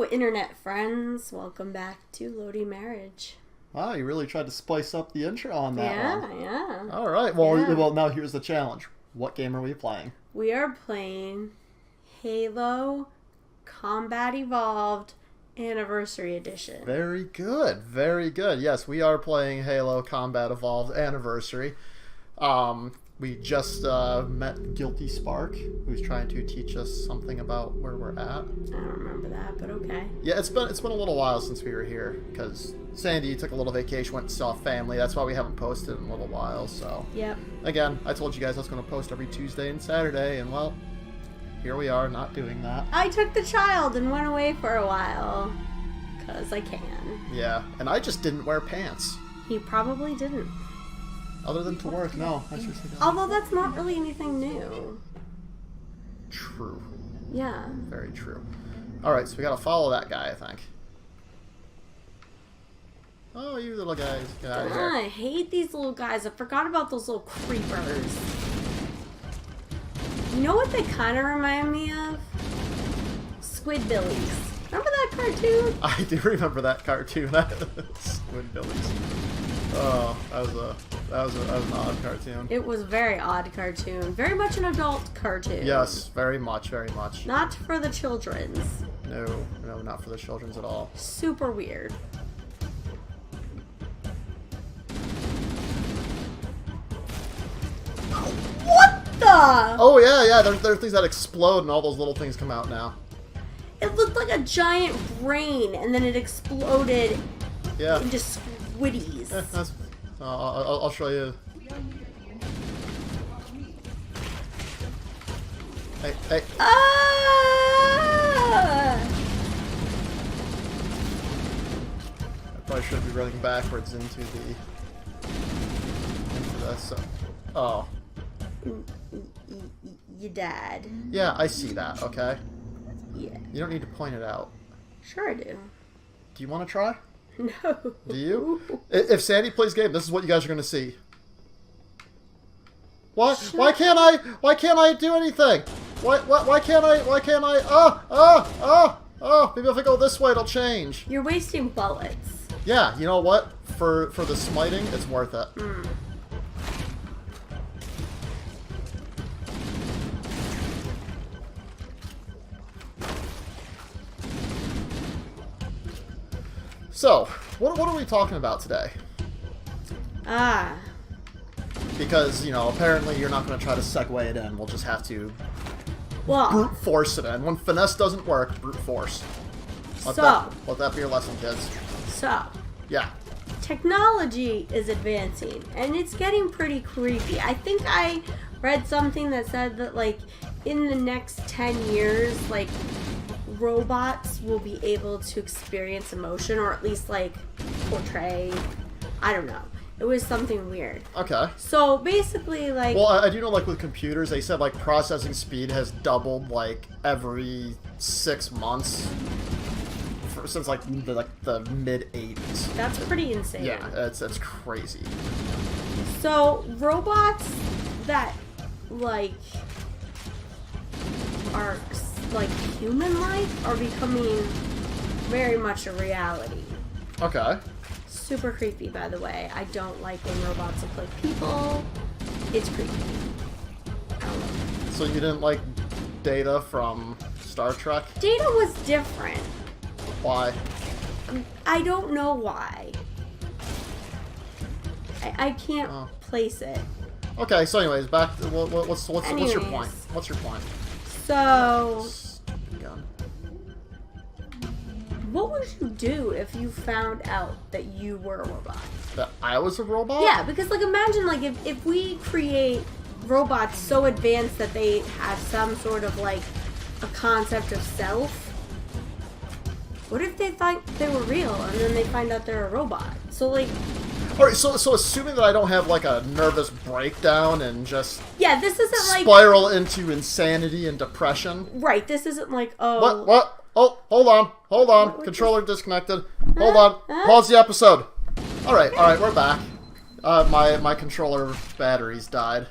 Hello, internet friends. Welcome back to Lodi Marriage. Wow, you really tried to spice up the intro on that one. Yeah. All right. Well, Yeah. well, now here's the challenge. What game are we playing? We are playing Halo Combat Evolved Anniversary Edition. Very good. Very good. Yes, we are playing Halo Combat Evolved Anniversary. We just met Guilty Spark, who's trying to teach us something about where we're at. I don't remember that, but okay. Yeah, it's been a little while since we were here because Sandy took a little vacation, went and saw family. That's why we haven't posted in a little while. So Yep. again, I told you guys I was going to post every Tuesday and Saturday, and well, here we are, not doing that. I took the child and went away for a while. Because I can. Yeah, and I just didn't wear pants. He probably didn't. Other than to work, no. I seriously don't. Although that's not really anything new. True. Yeah. Very true. Alright, so we gotta follow that guy, I think. Oh, you little guys. Get out of here. I hate these little guys. I forgot about those little creepers. You know what they kind of remind me of? Squidbillies. Remember that cartoon? I do remember that cartoon. Squidbillies. Oh, that was an odd cartoon. It was a very odd cartoon. Very much an adult cartoon. Yes, very much, very much. Not for the children's. No, not for the children's at all. Super weird. What the? Oh yeah, there are things that explode and all those little things come out now. It looked like a giant brain, and then it exploded Yeah. into squiddies. Yeah, that's, I'll show you. Hey. Ah! I probably should be running backwards into this. Oh. You died. Yeah, I see that, okay? Yeah. You don't need to point it out. Sure I do. Do you want to try? No. Do you? If Sandy plays game, this is what you guys are going to see. Why can't I do anything? Why can't I, maybe if I go this way it'll change. You're wasting bullets. Yeah, you know what? For the smiting, it's worth it. So, what are we talking about today? Ah. Because, apparently you're not going to try to segue it in. We'll just have to Well, brute force it in. When finesse doesn't work, brute force. Let that be your lesson, kids. so, Yeah. technology is advancing, and it's getting pretty creepy. I think I read something that said that, like, in the next 10 years, like, robots will be able to experience emotion, or at least, like, portray, I don't know. It was something weird. Okay. So, basically, like... Well, I do know, like, with computers, they said, like, processing speed has doubled, like, every 6 months since, like, the mid-80s. That's pretty insane. Yeah, it's crazy. So, robots that, like, are, like, human-like are becoming very much a reality. Okay. Super creepy, by the way. I don't like when robots look like people. It's creepy. I don't like it. So you didn't like Data from Star Trek? Data was different. Why? I don't know why. I can't place it. Okay, so anyways, back to, what's your Anyways. point? What's your point? So... Gun. what would you do if you found out that you were a robot? That I was a robot? Yeah, because, like, imagine, like, if we create robots so advanced that they have some sort of, like, a concept of self. What if they thought they were real and then they find out they're a robot? So, like... Alright, so assuming that I don't have, like, a nervous breakdown and just... yeah, this isn't, like... spiral into insanity and depression. right, this isn't, like, oh... What? Oh, hold on. What Controller disconnected. Hold on. Pause the episode. Alright, we're back. My controller batteries died.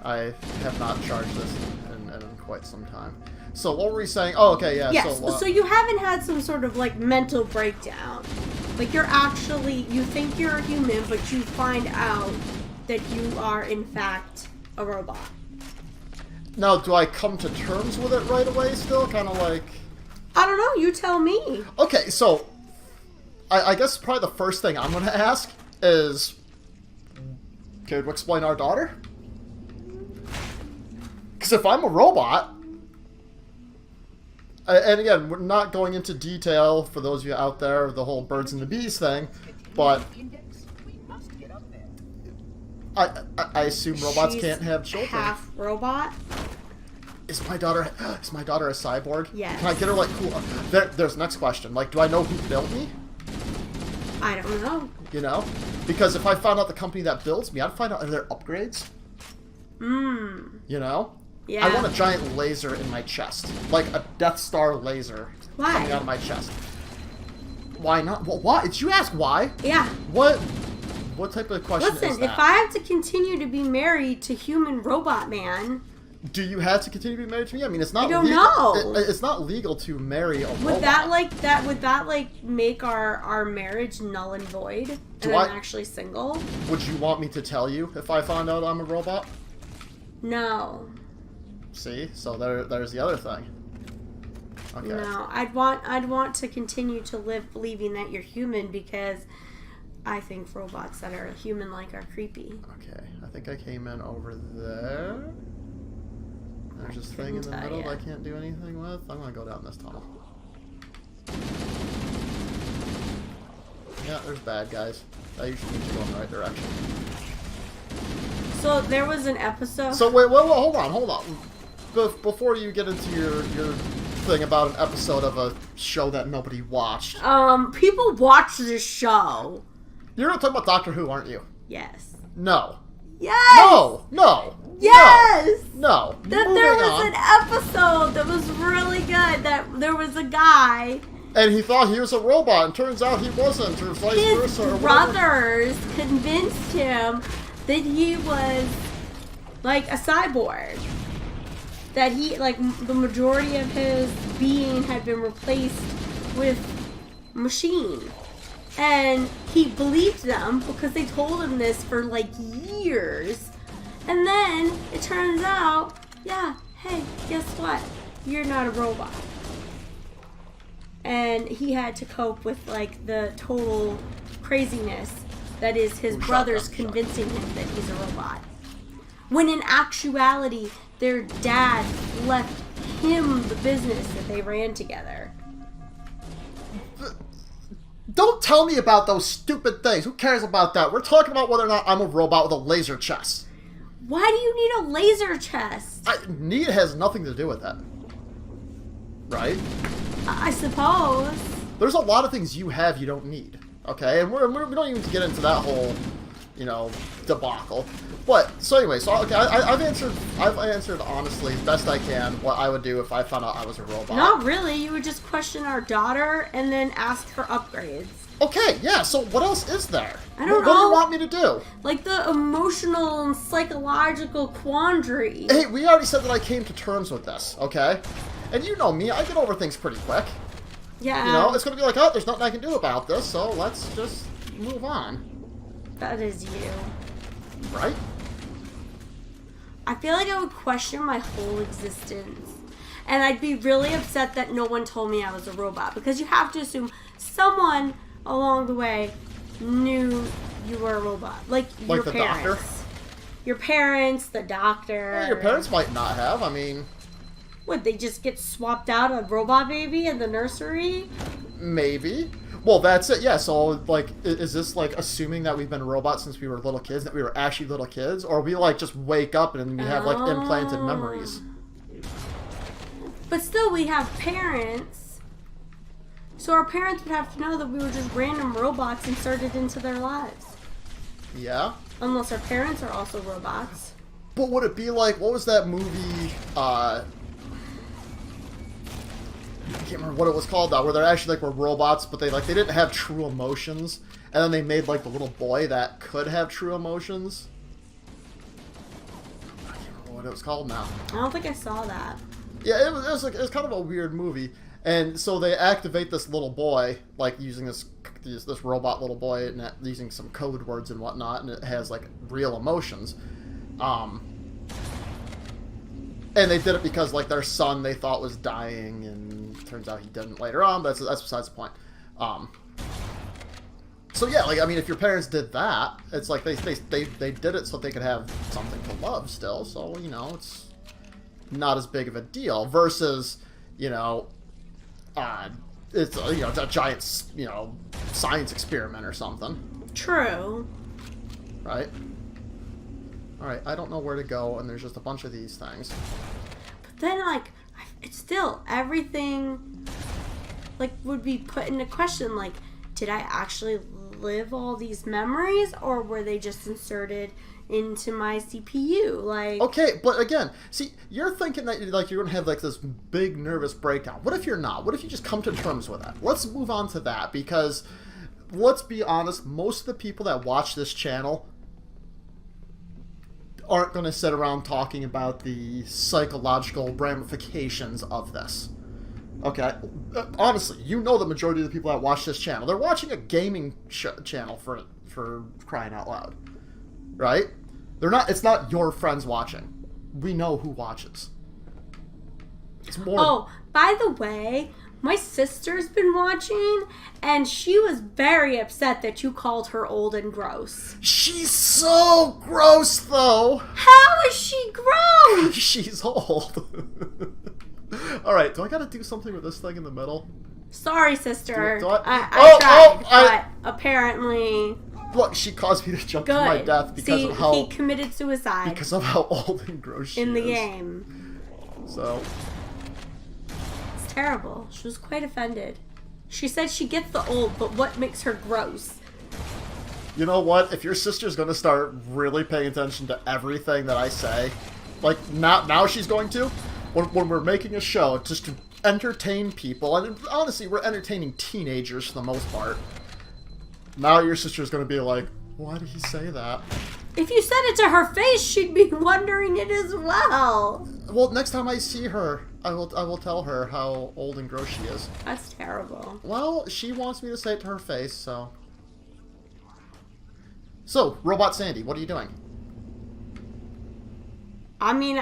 I have not charged this in quite some time. So what were we saying? Oh, okay, yeah. Yes, So, so you haven't had some sort of like mental breakdown. Like you think you're a human, but you find out that you are in fact a robot. now, do I come to terms with it right away still? Kind of like... I don't know, you tell me. Okay, so I guess probably the first thing I'm going to ask is, can you explain our daughter? Because if I'm a robot, and again, we're not going into detail for those of you out there, the whole birds and the bees thing, but I assume robots She's can't have children. Half robot? Is my daughter a cyborg? Yes. Can I get her like cool? There's the next question. Like, do I know who built me? I don't know. You know? Because if I found out the company that builds me, I'd find out are there upgrades. You know? Yeah. I want a giant laser in my chest. Like a Death Star laser Why? coming out of my chest. Why not? Well, why? Did you ask why? Yeah. What type of question is Listen, that? if I have to continue to be married to human robot man, Do you have to continue to be married to me? I mean, it's not I don't legal. know. It's not legal to marry a robot. would that make our marriage null and void? And I'm actually single? Would you want me to tell you if I find out I'm a robot? No. See? So there's the other thing. Okay. No. I'd want to continue to live believing that you're human because I think robots that are human-like are creepy. Okay. I think I came in over there. There's this thing in the middle that I can't do anything with. I'm gonna go down this tunnel. Yeah, there's bad guys. That usually means you go in the right direction. So there was an episode. So wait, hold on. Before you get into your thing about an episode of a show that nobody watched. People watch this show. You're gonna talk about Doctor Who, aren't you? Yes. No. Yes. No. Yes. No. That Moving there was on. an episode that was really good. That there was a guy. And he thought he was a robot, and turns out he wasn't, or vice His versa. Or whatever. brothers convinced him that he was like a cyborg. That he, like, the majority of his being had been replaced with machine. And he believed them because they told him this for like years. And then it turns out, yeah, hey, guess what? You're not a robot. And he had to cope with like the total craziness that is his brothers convincing him that he's a robot. When in actuality, their dad left him the business that they ran together. Don't tell me about those stupid things. Who cares about that? We're talking about whether or not I'm a robot with a laser chest. Why do you need a laser chest? Need has nothing to do with that. Right? I suppose. There's a lot of things you have you don't need. Okay? And we don't even get into that whole, debacle. But, so anyway, okay, I've answered honestly, best I can, what I would do if I found out I was a robot. Not really. You would just question our daughter and then ask for upgrades. Okay, yeah, so what else is there? I don't What do know. you want me to do? Like the emotional and psychological quandary. Hey, we already said that I came to terms with this, okay? And you know me, I get over things pretty quick. Yeah. It's gonna be like, oh, there's nothing I can do about this, so let's just move on. That is you. Right? I feel like I would question my whole existence. And I'd be really upset that no one told me I was a robot. Because you have to assume someone along the way knew you were a robot. Like your the parents. doctor? Your parents, the doctor. Well, your parents might not have, I mean... Would they just get swapped out a robot baby in the nursery? Maybe. Well, that's it, yeah, so, like, is this, like, assuming that we've been robots since we were little kids, that we were actually little kids? Or we, like, just wake up and we have, like, implanted memories? But still, we have parents. So our parents would have to know that we were just random robots inserted into their lives. Yeah? Unless our parents are also robots. But would it be like, what was that movie, I can't remember what it was called now, where they're actually, like, were robots, but they didn't have true emotions, and then they made, like, the little boy that could have true emotions. I can't remember what it was called now. I don't think I saw that. Yeah, it was kind of a weird movie. And so they activate this little boy, like using this robot little boy, and using some code words and whatnot, and it has like real emotions. And they did it because like their son they thought was dying, and turns out he didn't later on. But that's besides the point. So yeah, like I mean, if your parents did that, it's like they did it so they could have something to love still. So you know, it's not as big of a deal. Versus, you know, it's it's a giant science experiment or something. True. Right. All right. I don't know where to go, and there's just a bunch of these things. But then, like, it's still everything. Like, would be put into question. Like, did I actually live all these memories, or were they just inserted into my CPU? Like, okay, but again, see, you're thinking that like you're gonna have like this big nervous breakdown. What if you're not? What if you just come to terms with it? Let's move on to that, because let's be honest, most of the people that watch this channel aren't going to sit around talking about the psychological ramifications of this. Okay, honestly, you know the majority of the people that watch this channel, they're watching a gaming channel for crying out loud, right? They're not. It's not your friends watching. We know who watches. It's more. Oh, by the way, my sister's been watching, and she was very upset that you called her old and gross. She's so gross, though. How is she gross? She's old. All right, do I gotta do something with this thing in the middle? Sorry, sister. I tried, but apparently... Look, she caused me to jump to my death because of how... he committed suicide. Because of how old and gross she is. In the game. So... It's terrible. She was quite offended. She said she gets the old, but what makes her gross? You know what? If your sister's gonna start really paying attention to everything that I say, like, now she's going to... When we're making a show, just to entertain people, and honestly, we're entertaining teenagers for the most part. Now your sister's going to be like, why did he say that? If you said it to her face, she'd be wondering it as well. Well, next time I see her, I will tell her how old and gross she is. That's terrible. Well, she wants me to say it to her face, so... So, Robot Sandy, what are you doing? I mean...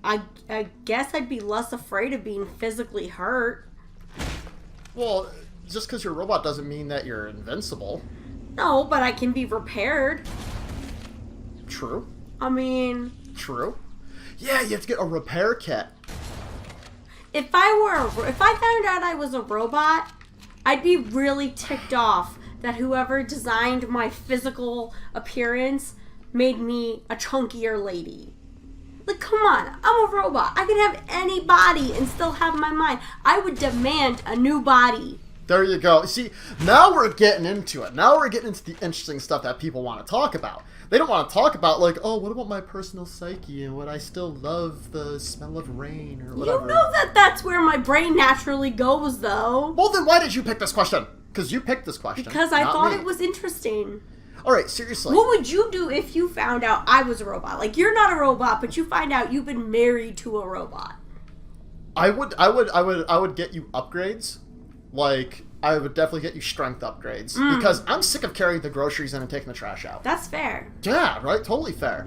I guess I'd be less afraid of being physically hurt. Well, just because you're a robot doesn't mean that you're invincible. No, but I can be repaired. True. I mean... True. Yeah, you have to get a repair kit. If I found out I was a robot, I'd be really ticked off that whoever designed my physical appearance made me a chunkier lady. Like, come on, I'm a robot. I can have any body and still have my mind. I would demand a new body. There you go. See, now we're getting into it. Now we're getting into the interesting stuff that people want to talk about. They don't want to talk about, like, oh, what about my personal psyche and would I still love the smell of rain or whatever. You know that that's where my brain naturally goes, though. Well, then why did you pick this question? Because you picked this question. Because I thought it was interesting. All right, seriously. What would you do if you found out I was a robot? Like, you're not a robot, but you find out you've been married to a robot. I would get you upgrades. Like, I would definitely get you strength upgrades because I'm sick of carrying the groceries in and taking the trash out. That's fair. Yeah, right. Totally fair.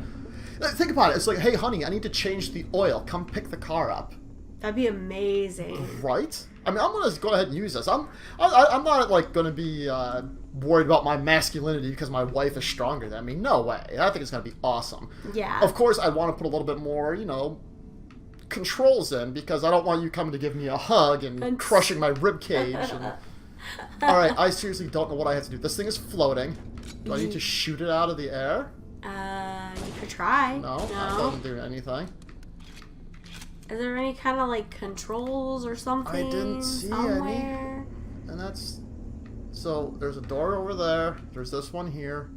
Think about it. It's like, hey, honey, I need to change the oil. Come pick the car up. That'd be amazing. Right? I mean, I'm gonna go ahead and use this. I'm not like gonna be worried about my masculinity because my wife is stronger than me. No way. I think it's gonna be awesome. Yeah. Of course, I want to put a little bit more, controls in because I don't want you coming to give me a hug and crushing my rib cage. All right, I seriously don't know what I have to do. This thing is floating. Do I need to shoot it out of the air? You could try. No, that doesn't do anything. Is there any kind of like controls or something? I didn't see somewhere? any. And that's... So, there's a door over there. There's this one here.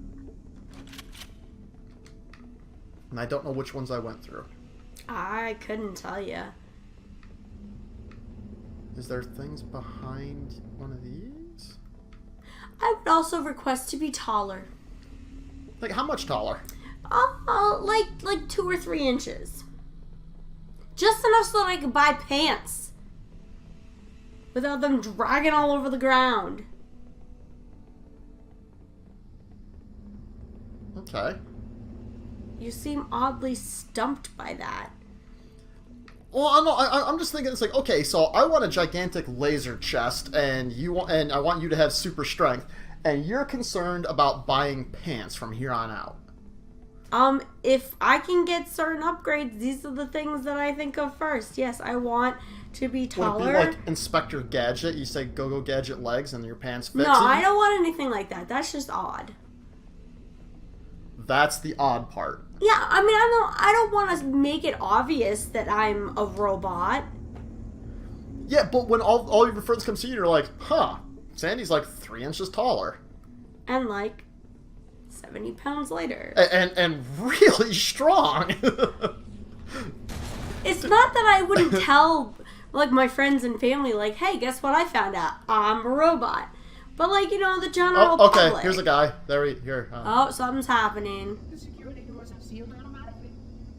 And I don't know which ones I went through. I couldn't tell you. Is there things behind one of these? I would also request to be taller. Like, how much taller? Like 2 or 3 inches. Just enough so that I could buy pants. Without them dragging all over the ground. Okay. You seem oddly stumped by that. Well, I'm just thinking, it's like, okay, so I want a gigantic laser chest, and I want you to have super strength, and you're concerned about buying pants from here on out. If I can get certain upgrades, these are the things that I think of first. Yes, I want to be taller. Would it be like Inspector Gadget? You say Go-Go Gadget legs and your pants fit? No, I don't want anything like that. That's just odd. That's the odd part. Yeah, I mean, I don't want to make it obvious that I'm a robot. Yeah, but when all your friends come see you, you're like, huh, Sandy's like 3 inches taller. And like 70 pounds later. And really strong. It's not that I wouldn't tell like my friends and family, like, hey, guess what I found out? I'm a robot. But like, the general okay, public. here's a guy. Here. Oh, something's happening. The security doors have sealed automatically.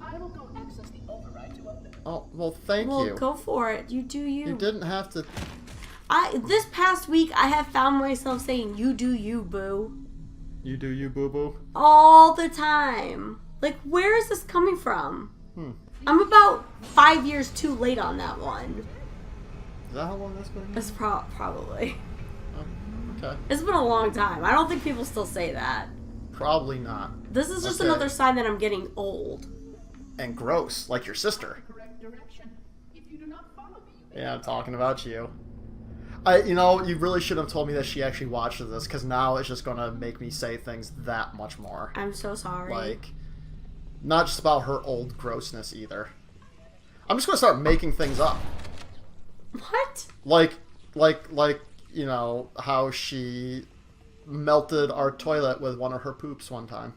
I will go access the override to open them. Oh, well, thank Well, you. go for it. You do you. You didn't have to... This past week, I have found myself saying, you do you, boo. You do you, boo-boo. All the time. Like, where is this coming from? I'm about 5 years too late on that one. Is that how long that's been? It's probably. Oh, okay. It's been a long time. I don't think people still say that. Probably not. This is just Okay. another sign that I'm getting old. And gross, like your sister. Correct direction. If you do not follow me, you may Yeah, I'm talking about you. You really should have told me that she actually watches this, because now it's just gonna make me say things that much more. I'm so sorry. Like, not just about her old grossness either. I'm just gonna start making things up. What? Like, how she melted our toilet with one of her poops one time.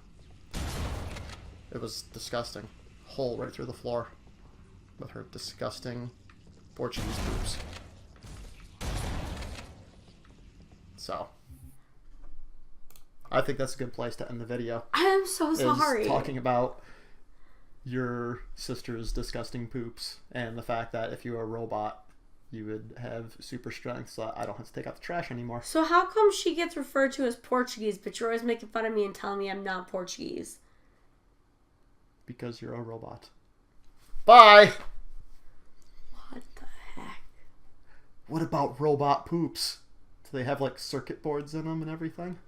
It was disgusting. Hole right through the floor. With her disgusting Portuguese poops. So, I think that's a good place to end the video. I'm so Is sorry. talking about your sister's disgusting poops and the fact that if you were a robot, you would have super strength, so I don't have to take out the trash anymore. So how come she gets referred to as Portuguese, but you're always making fun of me and telling me I'm not Portuguese? Because you're a robot. Bye! What the heck? What about robot poops? Do they have like circuit boards in them and everything?